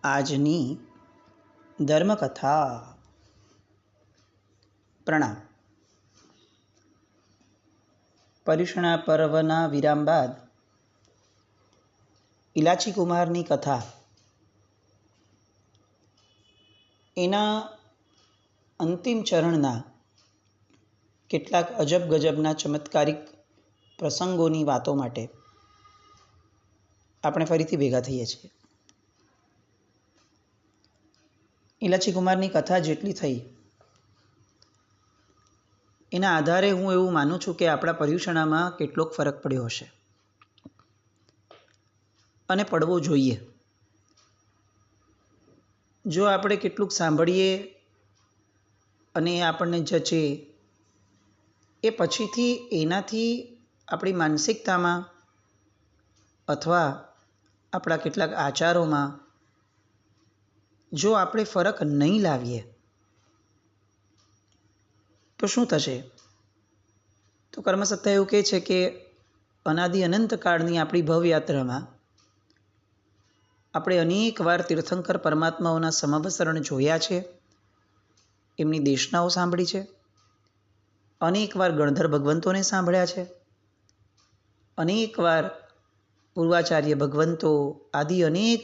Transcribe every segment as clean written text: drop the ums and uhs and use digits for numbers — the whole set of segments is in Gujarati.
આજની ધર્મકથા. પ્રણામ. પર્યુષણા પર્વના વિરામ બાદ ઇલાચી કુમારની કથા એના અંતિમ ચરણના કેટલાક અજબ ગજબના ચમત્કારિક પ્રસંગોની વાતો માટે આપણે ફરીથી ભેગા થઈએ છીએ. ઇલાચી કુમારની કથા જેટલી થઈ એના આધારે હું એવું માનું છું કે આપણા પર્યુષણામાં કેટલોક ફરક પડ્યો હશે અને પડવો જોઈએ. જો આપણે કેટલુંક સાંભળીએ અને આપણને જચે એ પછીથી એનાથી આપણી માનસિકતામાં અથવા આપણા કેટલાક આચારોમાં જો આપણે ફરક નહીં લાવીએ તો શું થશે? તો કર્મસત્તા એવું કહે છે કે અનાદિ અનંત કાળની આપણી ભવયાત્રામાં આપણે અનેક વાર તીર્થંકર પરમાત્માઓના સમવસરણ જોયા છે, એમની દેશનાઓ સાંભળી છે, અનેક વાર ગણધર ભગવંતોને સાંભળ્યા છે, અનેક વાર પૂર્વાચાર્ય ભગવંતો આદિ અનેક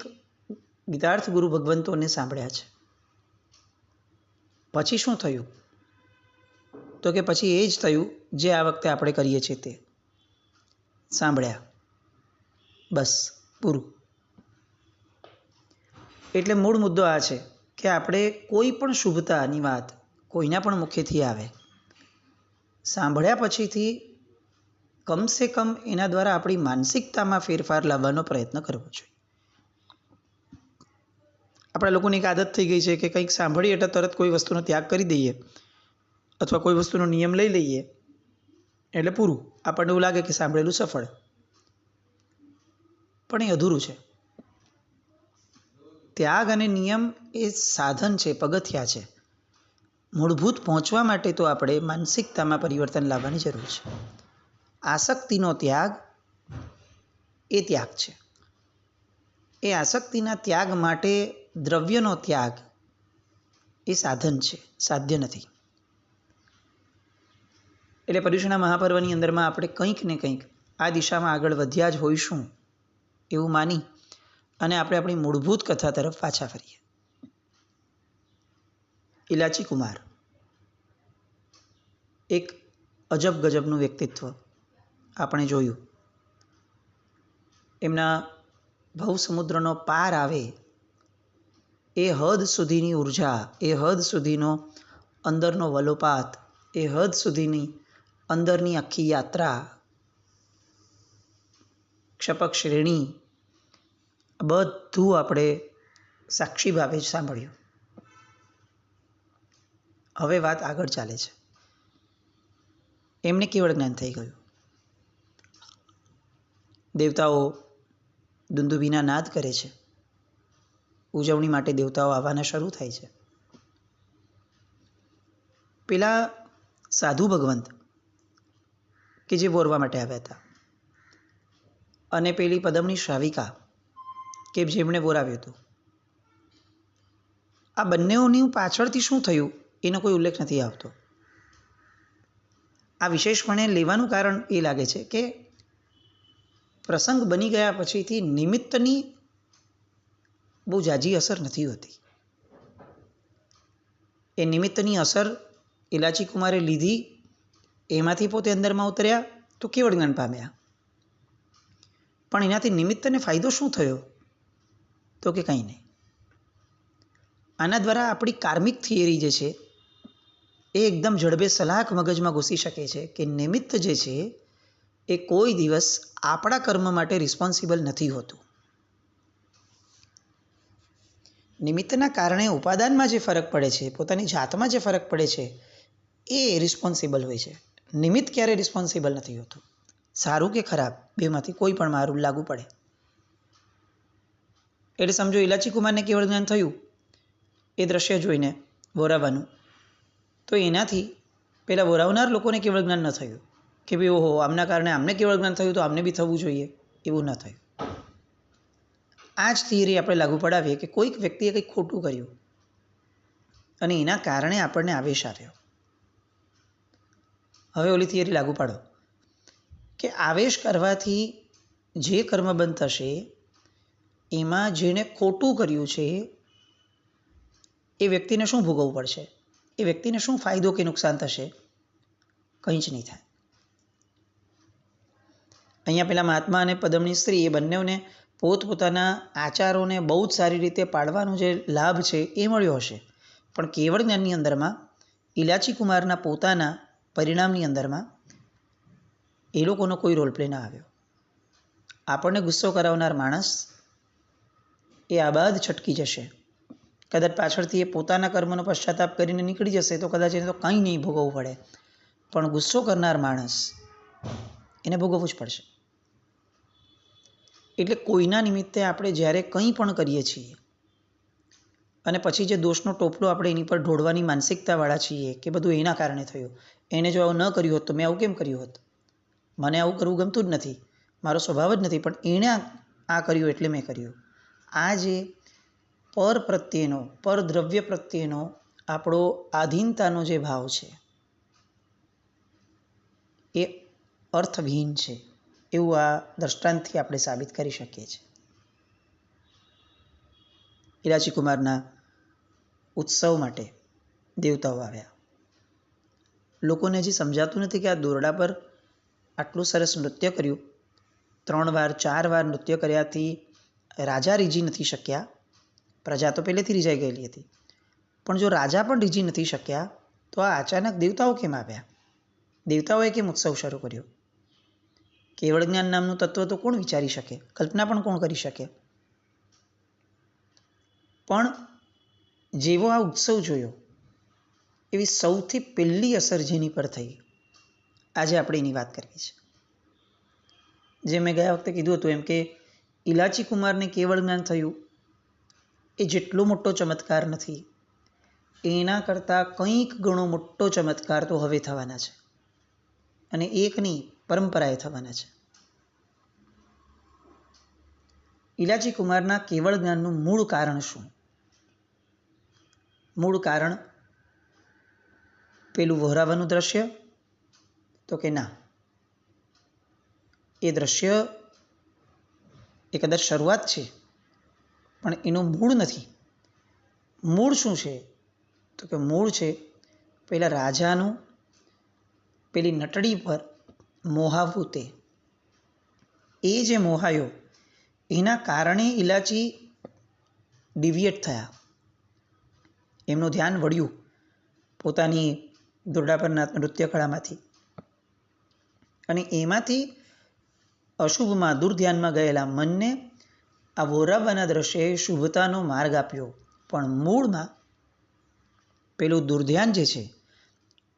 ગીતાર્થ ગુરુ ભગવંતોને સાંભળ્યા છે. પછી શું થયું? તો કે પછી એ જ થયું જે આ વખતે આપણે કરીએ છીએ, તે સાંભળ્યા, બસ પૂરું. એટલે મૂળ મુદ્દો આ છે કે આપણે કોઈ પણ શુભતાની વાત કોઈના પણ મુખેથી આવે, સાંભળ્યા પછીથી કમસે કમ એના દ્વારા આપણી માનસિકતામાં ફેરફાર લાવવાનો પ્રયત્ન કરવો જોઈએ. આપણા લોકોની એક આદત થઈ ગઈ છે કે કંઈક સાંભળીએ એટલે તરત કોઈ વસ્તુનો ત્યાગ કરી દઈએ અથવા કોઈ વસ્તુનો નિયમ લઈ લઈએ એટલે પૂરું. આપણને એવું લાગે કે સાંભળેલું સફળ, પણ એ અધૂરું છે. ત્યાગ અને નિયમ એ સાધન છે, પગથિયા છે. મૂળભૂત પહોંચવા માટે તો આપણે માનસિકતામાં પરિવર્તન લાવવાની જરૂર છે. આસક્તિનો ત્યાગ એ ત્યાગ છે. એ આસક્તિના ત્યાગ માટે દ્રવ્યનો ત્યાગ એ સાધન છે, સાધ્ય નથી. એટલે પર્યુષણા મહાપર્વની અંદરમાં આપણે કંઈક ને કંઈક આ દિશામાં આગળ વધ્યા જ હોઈશું એવું માની અને આપણે આપણી મૂળભૂત કથા તરફ પાછા ફરીએ. ઇલાચી કુમાર એક અજબ ગજબનું વ્યક્તિત્વ આપણે જોયું. એમના ભવસમુદ્રનો પાર આવે એ હદ સુધીની ઉર્જા, એ હદ સુધીનો અંદરનો વલોપાત, એ હદ સુધીની અંદરની આખી યાત્રા, ક્ષપક શ્રેણી, બધું આપણે સાક્ષી ભાવે જ સાંભળ્યું. હવે વાત આગળ ચાલે છે. એમને કેવળ જ્ઞાન થઈ ગયું. દેવતાઓ દુંદુભીના નાદ કરે છે. ઉજવણી માટે દેવતાઓ આવવાના શરૂ થાય છે. પેલા સાધુ ભગવંત કે જે વોરવા માટે આવ્યા હતા અને પેલી પદમની શ્રાવિકા કે જેમણે વોરાવ્યું હતું, આ બંનેઓની પાછળથી શું થયું એનો કોઈ ઉલ્લેખ નથી આવતો. આ વિશેષપણે લેવાનું કારણ એ લાગે છે કે પ્રસંગ બની ગયા પછીથી નિમિત્તની બહુ ઝાઝી અસર નથી હોતી. એ નિમિત્તની અસર ઇલાચી કુમારે લીધી, એમાંથી પોતે અંદરમાં ઉતર્યા તો કેવળ જ્ઞાન પામ્યા. પણ એનાથી નિમિત્તને ફાયદો શું થયો? તો કે કંઈ નહીં. આના દ્વારા આપણી કાર્મિક થિયરી જે છે એ એકદમ જડબે સલાખ મગજમાં ઘૂસી શકે છે કે નિમિત્ત જે છે એ કોઈ દિવસ આપણા કર્મ માટે રિસ્પોન્સિબલ નથી હોતું. નિમિત્તના કારણે ઉપાદાનમાં જે ફરક પડે છે, પોતાની જાતમાં જે ફરક પડે છે, એ રિસ્પોન્સિબલ હોય છે. નિમિત્ત ક્યારે રિસ્પોન્સિબલ નથી હોતું. સારું કે ખરાબ બેમાંથી કોઈ પણ મારું લાગુ પડે. એટલે સમજો ઇલાચી કુમારને કેવળ જ્ઞાન થયું એ દ્રશ્ય જોઈને વોરાવાનું, તો એનાથી પેલા વોરાવનાર લોકોને કેવળ જ્ઞાન ન થયું કે ભાઈ ઓહો આમના કારણે આમને કેવળ જ્ઞાન થયું તો આમને બી થવું જોઈએ, એવું ન થયું. આ જ થિયરી આપણે લાગુ પડાવીએ કે કોઈક વ્યક્તિએ કંઈક ખોટું કર્યું અને એના કારણે આપણને આવેશ આવ્યો. હવે ઓલી થિયરી લાગુ પાડો કે આવેશ કરવાથી જે કર્મ બંધ થશે એમાં જેણે ખોટું કર્યું છે એ વ્યક્તિને શું ભોગવવું પડશે? એ વ્યક્તિને શું ફાયદો કે નુકસાન થશે? કંઈ જ નહીં થાય. અહીંયા પેલા મહાત્મા અને પદમની સ્ત્રી એ બંનેઓને પોતપોતાના આચારોને બહુ જ સારી રીતે પાળવાનો જે લાભ છે એ મળ્યો હશે, પણ કેવળ જ્ઞાનની અંદરમાં ઇલાચી કુમારના પોતાના પરિણામની અંદરમાં એ લોકોનો કોઈ રોલ પ્લે ના આવ્યો. આપણને ગુસ્સો કરાવનાર માણસ એ આબાદ છટકી જશે. કદાચ પાછળથી એ પોતાના કર્મનો પશ્ચાતાપ કરીને નીકળી જશે તો કદાચ એને તો કંઈ નહીં ભોગવવું પડે, પણ ગુસ્સો કરનાર માણસ એને ભોગવવું જ પડશે. એટલે કોઈના નિમિત્તે આપણે જ્યારે કંઈ પણ કરીએ છીએ અને પછી જે દોષનો ટોપલો આપણે એની પર ઢોળવાની માનસિકતાવાળા છીએ કે બધું એના કારણે થયું, એને જો આવું ન કર્યું હોત તો મેં આવું કેમ કર્યું હોત, મને આવું કરવું ગમતું જ નથી, મારો સ્વભાવ જ નથી, પણ એણે આ કર્યું એટલે મેં કર્યું. આ જે પર પ્રત્યેનો, પર દ્રવ્ય પ્રત્યેનો આપણો આધીનતાનો જે ભાવ છે એ અર્થવિહીન છે એવું આ દ્રષ્ટાંતથી આપણે સાબિત કરી શકીએ છીએ. ઇલાચી કુમારના ઉત્સવ માટે દેવતાઓ આવ્યા. લોકોને હજી સમજાતું નથી કે આ દોરડા પર આટલું સરસ નૃત્ય કર્યું, 3 વાર 4 વાર નૃત્ય કર્યાથી રાજા રીઝી નથી શક્યા. પ્રજા તો પહેલેથી રીઝાઈ ગયેલી હતી, પણ જો રાજા પણ રીઝી નથી શક્યા તો આ અચાનક દેવતાઓ કેમ આવ્યા? દેવતાઓએ કેમ ઉત્સવ શરૂ કર્યો? કેવળ જ્ઞાન નામનું તત્વ તો કોણ વિચારી શકે? કલ્પના પણ કોણ કરી શકે? પણ જેવો આ ઉત્સવ જોયો એવી સૌથી પહેલી અસર જેની પર થઈ, આજે આપણે એની વાત કરવી છે. જે મેં ગયા વખતે કીધું હતું એમ કે ઇલાચી કુમારને કેવળ જ્ઞાન થયું એ જેટલો મોટો ચમત્કાર નથી, એના કરતાં કંઈક ઘણો મોટો ચમત્કાર તો હવે થવાના છે, અને એકની પરંપરાએ થવાના છે. ઇલાચી કુમારના કેવળ જ્ઞાનનું મૂળ કારણ શું? મૂળ કારણ પેલું વહોરાવાનું દ્રશ્ય? તો કે ના, એ દ્રશ્ય એ કદાચ શરૂઆત છે પણ એનું મૂળ નથી. મૂળ શું છે? તો કે મૂળ છે પેલા રાજાનું પેલી નટડી પર મોહાવું તે. એ જે મોહાયો એના કારણે ઇલાચી ડિવિએટ થયા, એમનું ધ્યાન વળ્યું પોતાની દોરડા પરના નૃત્ય કળામાંથી, અને એમાંથી અશુભમાં દુર્ધ્યાનમાં ગયેલા મનને આ વોરાવાના દ્રશ્યએ શુભતાનો માર્ગ આપ્યો. પણ મૂળમાં પેલું દુર્ધ્યાન જે છે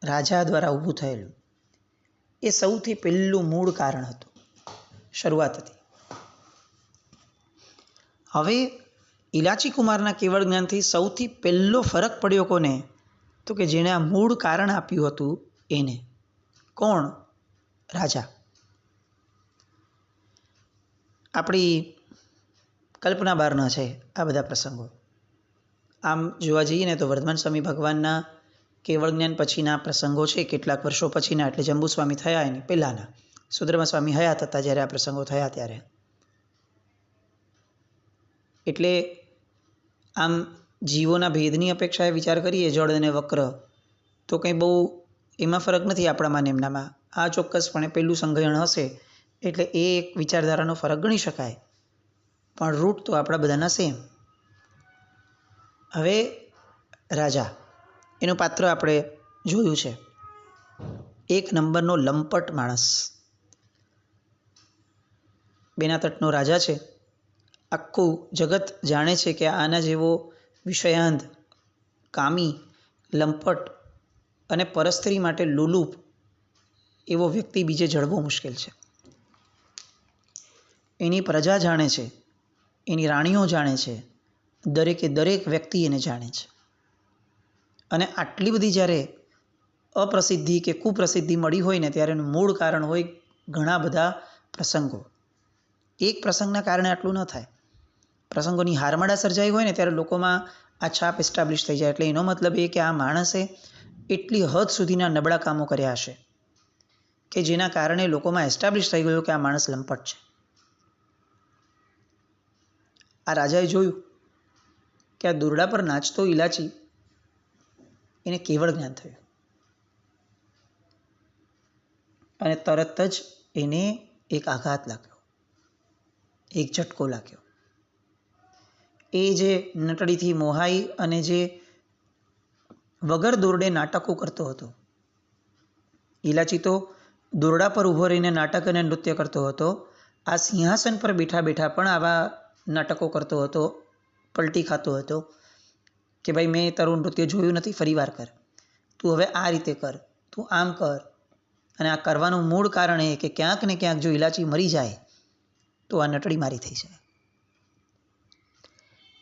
રાજા દ્વારા ઊભું થયેલું, એ સૌથી પહેલું મૂળ કારણ હતું, શરૂઆત હતી. હવે ઇલાચી કુમારના કેવળ જ્ઞાનથી સૌથી પહેલો ફરક પડ્યો કોને? તો કે જેણે આ મૂળ કારણ આપ્યું હતું એને. કોણ? રાજા. આપણી કલ્પના બહારના છે આ બધા પ્રસંગો. આમ જોવા જઈએ ને તો વર્ધમાન સ્વામી ભગવાનના કેવળ જ્ઞાન પછીના પ્રસંગો છે, કેટલાક વર્ષો પછીના, એટલે જંબુસ્વામી થયા એની પહેલાંના, સુધર્મા સ્વામી હયાત હતા જ્યારે આ પ્રસંગો થયા ત્યારે. એટલે આમ જીવોના ભેદની અપેક્ષાએ વિચાર કરીએ જળ અને વક્ર તો કંઈ બહુ એમાં ફરક નથી આપણામાં ને એમનામાં. આ ચોક્કસપણે પહેલું સંગ્રહણ હશે એટલે એ એક વિચારધારાનો ફરક ગણી શકાય, પણ રૂટ તો આપણા બધાના સેમ. હવે રાજા એનું પાત્ર આપણે જોયું છે, એક નંબરનો લંપટ માણસ, બેના તટનો રાજા છે. આખું જગત જાણે છે કે આના જેવો વિષયાંધ, કામી, લંપટ અને પરસ્ત્રી માટે લોલુપ એવો વ્યક્તિ બીજે જળવો મુશ્કેલ છે. એની પ્રજા જાણે છે, એની રાણીઓ જાણે છે, દરેકે દરેક વ્યક્તિ એને જાણે છે. અને આટલી બધી જ્યારે અપ્રસિદ્ધિ કે કુપ્રસિદ્ધિ મળી હોય ને ત્યારે એનું મૂળ કારણ હોય ઘણા બધા પ્રસંગો. એક પ્રસંગના કારણે આટલું ન થાય, પ્રસંગોની હારમાળા સર્જાઈ હોય ને ત્યારે લોકોમાં આ છાપ એસ્ટાબ્લિશ થઈ જાય. એટલે એનો મતલબ એ કે આ માણસે એટલી હદ સુધીના નબળા કામો કર્યા હશે કે જેના કારણે લોકોમાં એસ્ટાબ્લિશ થઈ ગયું કે આ માણસ લંપટ છે. આ રાજાએ જોયું કે આ દોરડા પર નાચતો ઇલાચી એને કેવળ જ્ઞાન થયું અને તરત જ એને એક આઘાત લાગ્યો, એક ઝટકો લાગ્યો. એ જે નટડીથી મોહાઈ અને જે વગર દોરડે નાટકો કરતો હતો, ઇલાચી તો દોરડા પર ઊભો રહીને નાટક અને નૃત્ય કરતો હતો, આ સિંહાસન પર બેઠા બેઠા પણ આવા નાટકો કરતો હતો, પલટી ખાતો હતો કે ભાઈ મેં તારું નૃત્ય જોયું નથી, ફરી વાર કર, તું હવે આ રીતે કર, તું આમ કર. અને આ કરવાનું મૂળ કારણ એ કે ક્યાંક ને ક્યાંક જો ઇલાચી મરી જાય તો આ નટડી મારી થઈ જાય.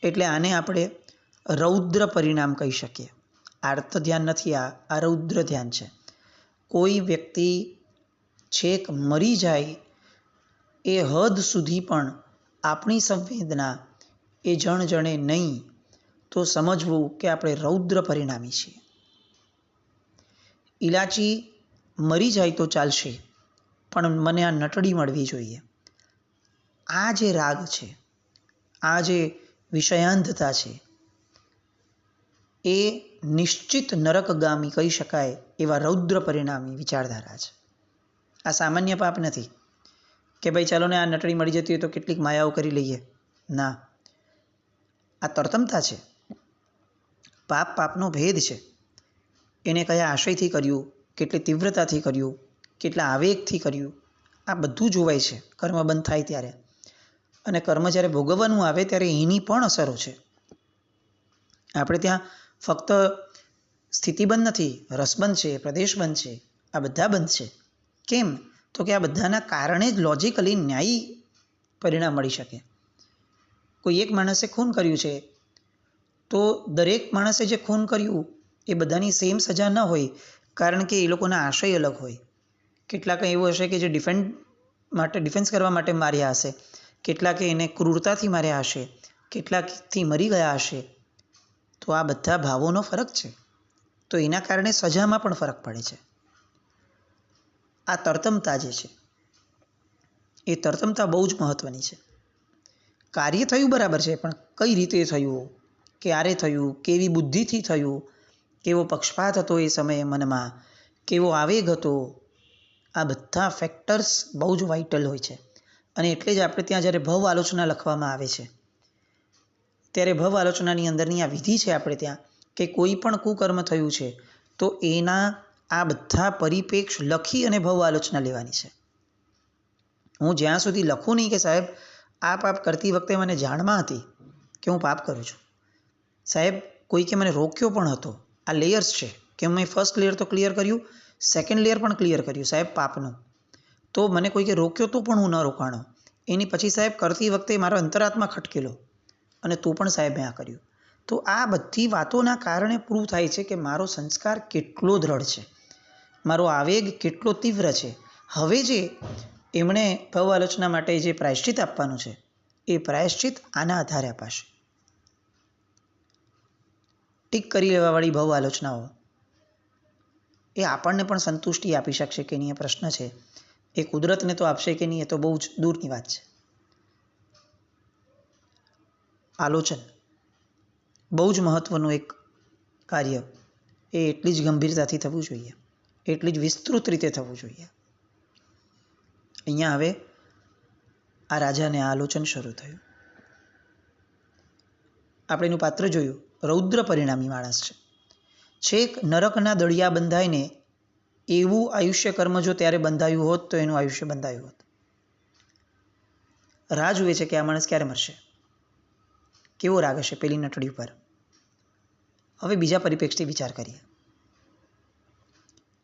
એટલે આને આપણે રૌદ્ર પરિણામ કહી શકીએ. આર્ત ધ્યાન નથી, આ રૌદ્ર ધ્યાન છે. કોઈ વ્યક્તિ છેક મરી જાય એ હદ સુધી પણ આપણી સંવેદના એ જણે નહીં તો સમજવું કે આપણે રૌદ્ર પરિણામી છીએ. ઇલાચી મરી જાય તો ચાલશે, પણ મને આ નટડી મળવી જોઈએ. આ જે રાગ છે, આ જે વિષયાંધતા છે, એ નિશ્ચિત નરકગામી કહી શકાય એવા રૌદ્ર પરિણામી વિચારધારા છે. આ સામાન્ય પાપ નથી કે ભાઈ ચાલો ને આ નટડી મળી જતી હોય તો કેટલીક માયાઓ કરી લઈએ. ના, આ તરતમતા છે. પાપનો ભેદ છે. એને કયા આશયથી કર્યું, કેટલી તીવ્રતાથી કર્યું, કેટલા આવેગથી કર્યું, આ બધું જોવાય છે કર્મ બંધ થાય ત્યારે. અને કર્મ જ્યારે ભોગવવાનું આવે ત્યારે એની પણ અસરો છે. આપણે ત્યાં ફક્ત સ્થિતિબંધ નથી, રસબંધ છે, પ્રદેશબંધ છે, આ બધા બંધ છે. કેમ? તો કે આ બધાના કારણે જ લોજિકલી ન્યાયી પરિણામ મળી શકે. કોઈ એક માણસે ખૂન કર્યું છે તો દરેક માણસે જે ખૂન કર્યું એ બધાની સેમ સજા ન હોય, કારણ કે એ લોકોના આશય અલગ હોય. કેટલાક એવું હશે કે જે ડિફેન્સ કરવા માટે માર્યા હશે, કેટલાકે એને ક્રૂરતાથી માર્યા હશે, કેટલાકથી મરી ગયા હશે. તો આ બધા ભાવોનો ફરક છે, તો એના કારણે સજામાં પણ ફરક પડે છે. આ તરતમતા જે છે એ તરતમતા બહુ જ મહત્ત્વની છે. કાર્ય થયું બરાબર છે, પણ કઈ રીતે થયું, ક્યારે થયું, કેવી બુદ્ધિથી થયું, કેવો પક્ષપાત હતો એ સમયે મનમાં, કેવો આવેગ હતો, આ બધા ફેક્ટર્સ બહુ જ વાઇટલ હોય છે. અને એટલે જ આપણે ત્યાં જ્યારે ભવ આલોચના લખવામાં આવે છે ત્યારે ભવ આલોચનાની અંદરની આ વિધિ છે આપણે ત્યાં કે કોઈ પણ કુકર્મ થયું છે તો એના આ બધા પરિપ્રેક્ષ લખી અને ભવ આલોચના લેવાની છે. હું જ્યાં સુધી લખું નહીં કે સાહેબ આ પાપ કરતી વખતે મને જાણમાં હતી કે હું પાપ કરું છું, સાહેબ કોઈકે મને રોક્યો પણ હતો, આ લેયર્સ છે કે મેં ફર્સ્ટ લેયર તો ક્લિયર કર્યું, સેકન્ડ લેયર પણ ક્લિયર કર્યું સાહેબ પાપનું, તો મને કોઈકે રોક્યો તો પણ હું ન રોકાણો. એની પછી સાહેબ કરતી વખતે મારો અંતરાત્મા ખટકેલો અને તો પણ સાહેબ મેં આ કર્યું. તો આ બધી વાતોના કારણે પ્રૂવ થાય છે કે મારો સંસ્કાર કેટલો દ્રઢ છે, મારો આવેગ કેટલો તીવ્ર છે. હવે જે એમણે ભવ આલોચના માટે જે પ્રાયશ્ચિત આપવાનું છે એ પ્રાયશ્ચિત આના આધારે અપાશે. ટીક કરી લેવાવાળી ભવ આલોચનાઓ એ આપણને પણ સંતુષ્ટિ આપી શકશે કે નહીં એ પ્રશ્ન છે. એ કુદરતને તો આપશે કે નહીં એ તો બહુ જ દૂરની વાત છે. આલોચન બહુ જ મહત્ત્વનું એક કાર્ય, એ એટલી જ ગંભીરતાથી થવું જોઈએ, એટલી જ વિસ્તૃત રીતે થવું જોઈએ. અહીંયા હવે આ રાજાને આ આલોચન શરૂ થયું. આપણે એનું પાત્ર જોયું, રૌદ્ર પરિણામી માણસ છે. છેક નરકના દળિયા બંધાઈને એવું આયુષ્ય કર્મ જો ત્યારે બંધાયું હોત તો એનું આયુષ્ય બંધાયું હોત. રાહ જુએ છે કે આ માણસ ક્યારે મરશે, કેવો રાગ હશે પેલી નટડી ઉપર. હવે બીજા પરિપ્રેક્ષથી વિચાર કરીએ.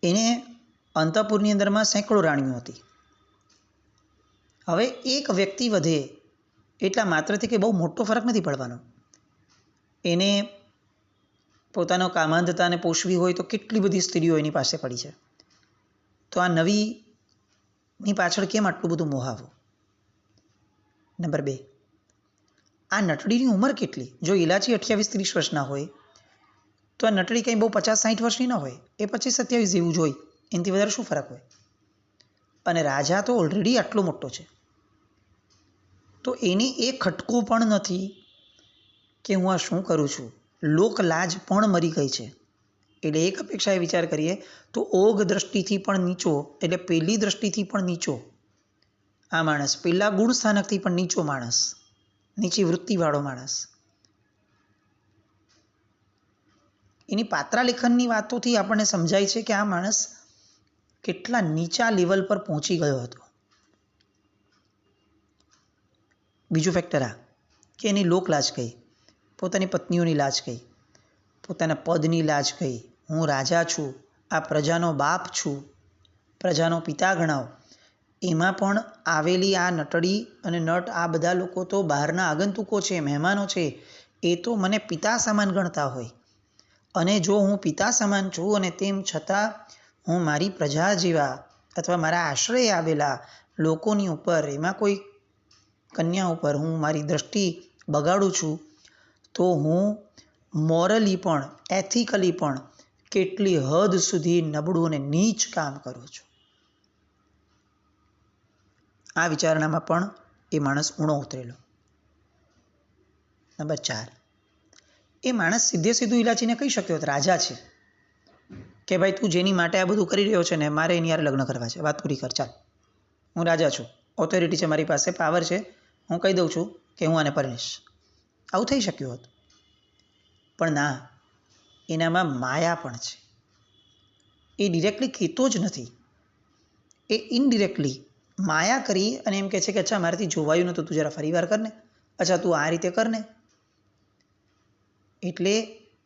એને અંતઃપુરની અંદરમાં સેંકડો રાણીઓ હતી. હવે એક વ્યક્તિ વધે એટલા માત્રથી કે બહુ મોટો ફરક નથી પડવાનો. એને પોતાનો કામાંધતાને પોષવી હોય તો કેટલી બધી સ્ત્રીઓ એની પાસે પડી છે. તો આ નવીની પાછળ કેમ આટલું બધું મોહાવું? નંબર 2, આ નટડીની ઉંમર કેટલી? જો ઇલાચી 28-30 વર્ષના હોય તો આ નટડી કંઈ બહુ 50-60 વર્ષની ન હોય, એ 25-27 જેવું જ હોય. એનાથી વધારે શું ફરક હોય? અને રાજા તો ઓલરેડી આટલો મોટો છે, તો એને એ ખટકો પણ નથી કે હું આ શું કરું છું. લોકલાજ પણ મરી ગઈ છે. એટલે એક અપેક્ષાએ વિચાર કરીએ તો ઓઘ દ્રષ્ટિથી પણ નીચો, એટલે પહેલી દ્રષ્ટિથી પણ નીચો આ માણસ, પહેલા ગુણ સ્થાનકથી પણ નીચો માણસ, નીચી વૃત્તિવાળો માણસ. એની પાત્રાલેખનની વાતોથી આપણને સમજાય છે કે આ માણસ કેટલા નીચા લેવલ પર પહોંચી ગયો હતો. બીજું ફેક્ટર આ કે એની લોક લાજ કઈ, પોતાની પત્નીઓની લાજ કઈ, પોતાના પદની લાજ કઈ. હું રાજા છું, આ પ્રજાનો બાપ છું, પ્રજાનો પિતા ગણાવ. એમાં પણ આવેલી આ નટડી અને નટ, આ બધા લોકો તો બહારના આગંતુકો છે, મહેમાનો છે. એ તો મને પિતા સમાન ગણતા હોય. અને જો હું પિતા સમાન છું અને તેમ છતાં હું મારી પ્રજા જેવા અથવા મારા આશ્રય આવેલા લોકોની ઉપર, એમાં કોઈ કન્યા ઉપર હું મારી દ્રષ્ટિ બગાડું છું, તો હું મોરલી પણ, એથિકલી પણ કેટલી હદ સુધી નબળું અને નીચ કામ કરું છું. આ વિચારણામાં પણ એ માણસ ઊણો ઉતરેલો. નંબર 4, એ માણસ સીધે સીધું ઇલાચીને કહી શક્યો હતો, રાજા છે, કે ભાઈ તું જેની માટે આ બધું કરી રહ્યો છે ને, મારે એની યાર લગ્ન કરવા છે, વાત પૂરી કર, ચાલ, હું રાજા છું, ઓથોરિટી છે મારી પાસે, પાવર છે, હું કહી દઉં છું કે હું આને પરણીશ. આવું થઈ શક્યું હતું. પણ ના, એનામાં માયા પણ છે. એ ડિરેક્ટલી કહેતો જ નથી, એ ઇનડિરેક્ટલી માયા કરી અને એમ કહે છે કે અચ્છા મારાથી જોવાયું નહોતું, તું જરા ફરી વાર કરને, અચ્છા તું આ રીતે કરને. એટલે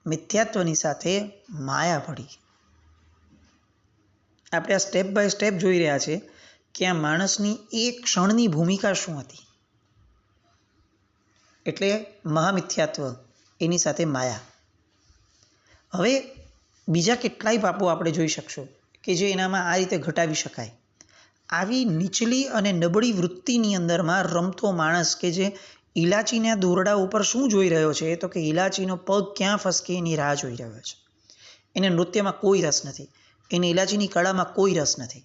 મિથ્યાત્વની સાથે માયા પડી. આપણે આ સ્ટેપ બાય સ્ટેપ જોઈ રહ્યા છે કે આ માણસની એક ક્ષણની ભૂમિકા શું હતી. એટલે મહામિથ્યાત્વ, એની સાથે માયા. હવે બીજા કેટલાય પાપો આપણે જોઈ શકશો કે જે એનામાં આ રીતે ઘટાવી શકાય. આવી નીચલી અને નબળી વૃત્તિની અંદરમાં રમતો માણસ કે જે ઇલાચીના દોરડા ઉપર શું જોઈ રહ્યો છે, તો કે ઇલાચીનો પગ ક્યાં ફસકે એની રાહ જોઈ રહ્યો છે. એને નૃત્યમાં કોઈ રસ નથી, એને ઇલાચીની કળામાં કોઈ રસ નથી.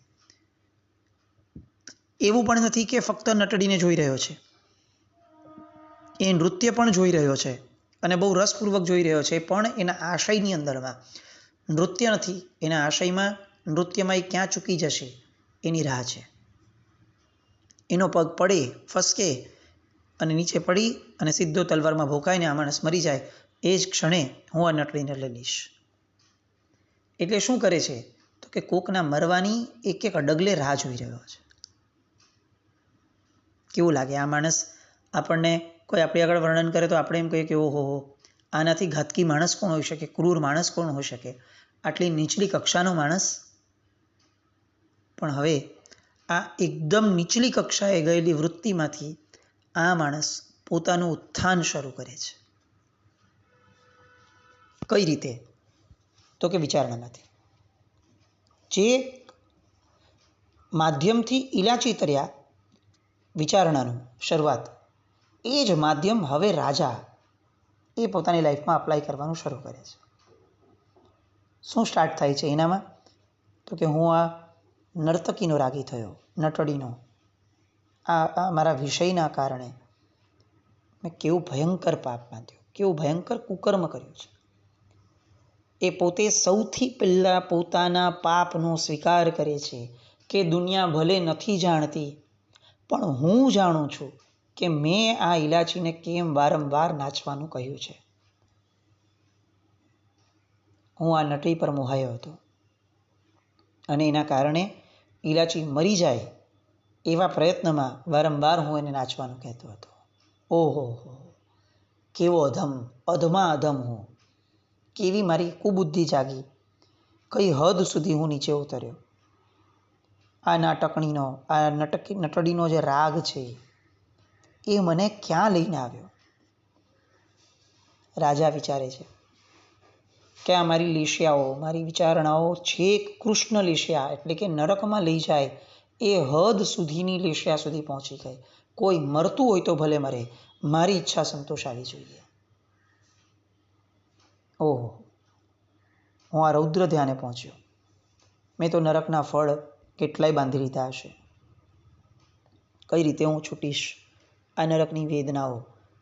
એવું પણ નથી કે ફક્ત નટડીને જોઈ રહ્યો છે, એ નૃત્ય પણ જોઈ રહ્યો છે અને બહુ રસપૂર્વક જોઈ રહ્યો છે, પણ એના આશયની અંદરમાં નૃત્ય નથી. એના આશયમાં, નૃત્યમાં એ ક્યાં ચૂકી જશે એની રાહ છે. એનો પગ પડે, ફસકે અને નીચે પડી અને સીધો તલવારમાં ભોંકાઈને આ માણસ મરી જાય, એ જ ક્ષણે હું આ નટડીને લઈ લઈશ. એટલે શું કરે છે તો કે કોકના મરવાની એક એક ડગલે રાહ જોઈ રહ્યો છે. કેવું લાગે આ માણસ? આપણને કોઈ આપણી આગળ વર્ણન કરે તો આપણે એમ કહીએ કે ઓહો, આનાથી ઘાતકી માણસ કોણ હોઈ શકે, ક્રૂર માણસ કોણ હોઈ શકે, આટલી નીચલી કક્ષાનો માણસ. પણ હવે આ એકદમ નીચલી કક્ષાએ ગયેલી વૃત્તિમાંથી આ માણસ પોતાનું ઉત્થાન શરૂ કરે છે. કઈ રીતે? તો કે વિચારણામાંથી. જે માધ્યમથી ઇલાચી તર્યા વિચારણાનું શરૂઆત, એ જ માધ્યમ હવે રાજા એ પોતાની લાઈફમાં અપ્લાય કરવાનું શરૂ કરે છે. શું સ્ટાર્ટ થાય છે એનામાં? તો કે હું આ નર્તકીનો રાગી થયો, નટડીનો, આ મારા વિષયના કારણે મેં કેવું ભયંકર પાપ બાંધ્યું, કેવું ભયંકર કુકર્મ કર્યું છે. એ પોતે સૌથી પહેલાં પોતાના પાપનો સ્વીકાર કરે છે કે દુનિયા ભલે નથી જાણતી, પણ હું જાણું છું કે મેં આ ઇલાચીને કેમ વારંવાર નાચવાનું કહ્યું છે. હું આ નટડી પર મોહાયો હતો અને એના કારણે ઇલાચી મરી જાય એવા પ્રયત્નમાં વારંવાર હું એને નાચવાનું કહેતો હતો. ઓહો, કેવો અધમ, અધમાં અધમ હું, કેવી મારી કુબુદ્ધિ જાગી, કઈ હદ સુધી હું નીચે ઉતર્યો. આ નાટકણીનો, આ નટડીનો જે રાગ છે એ મને ક્યાં લઈને આવ્યો. રાજા વિચારે છે કે આ મારી લેશિયાઓ, મારી વિચારણાઓ છેક કૃષ્ણ લેશિયા એટલે કે નરકમાં લઈ જાય એ હદ સુધીની લેશિયા સુધી પહોંચી ગઈ. કોઈ મરતું હોય તો ભલે મરે, મારી ઈચ્છા સંતોષાવી જોઈએ. ઓહો, હું આ રૌદ્ર ધ્યાને પહોંચ્યો. મેં તો નરકના ફળ કેટલાય બાંધી લીધા હશે. કઈ રીતે હું છૂટીશ આ નરકની વેદનાઓ,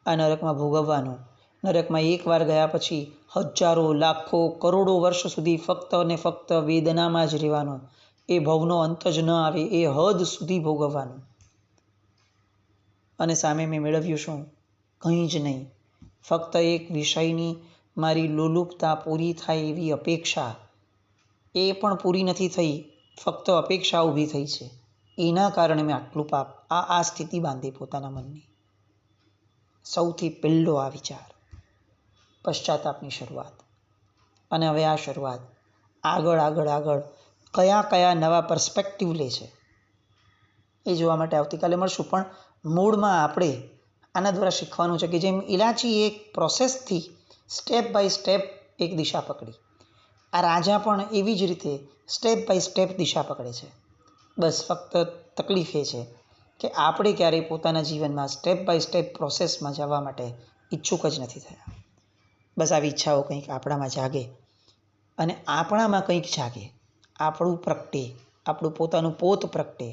આ નરકમાં ભોગવવાનું? નરકમાં એકવાર ગયા પછી હજારો, લાખો, કરોડો વર્ષ સુધી ફક્ત અને ફક્ત વેદનામાં જ રહેવાનું. એ ભવનો અંત જ ન આવે એ હદ સુધી ભોગવવાનું. અને સામે મેં મેળવ્યું શું? કંઈ જ નહીં. ફક્ત એક વિષયની મારી લોલુપતા પૂરી થાય એવી અપેક્ષા. એ પણ પૂરી નથી થઈ, ફક્ત અપેક્ષા ઊભી થઈ છે. એના કારણે મેં આટલું પાપ, આ સ્થિતિ બાંધી પોતાના મનની. સૌથી પહેલો આ વિચાર, પશ્ચાતાપની શરૂઆત. અને હવે આ શરૂઆત આગળ આગળ આગળ કયા કયા નવા પર્સ્પેક્ટિવ લે છે એ જોવા માટે આવતીકાલે મળશું. પણ મૂળમાં આપણે આના દ્વારા શીખવાનું છે કે જેમ ઇલાચી એક પ્રોસેસથી સ્ટેપ બાય સ્ટેપ એક દિશા પકડી, આ રાજા પણ એવી જ રીતે સ્ટેપ બાય સ્ટેપ દિશા પકડે છે. બસ ફક્ત તકલીફ એ છે કે આપણે ક્યારેય પોતાના જીવનમાં સ્ટેપ બાય સ્ટેપ પ્રોસેસમાં જવા માટે ઈચ્છુક જ નથી થયા. બસ આવી ઈચ્છાઓ કંઈક આપણામાં જાગે અને આપણામાં કંઈક જાગે, આપણું પ્રગટે, આપણું પોતાનું પોત પ્રગટે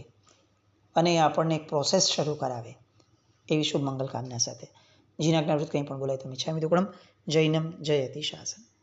અને આપણને એક પ્રોસેસ શરૂ કરાવે. એવી શુભ મંગલ કામના સાથે જીનાજ્ઞાવૃત કંઈ પણ બોલાય તો મિચ્છામિ દુક્કડમ. જૈનમ જયતિ શાસન.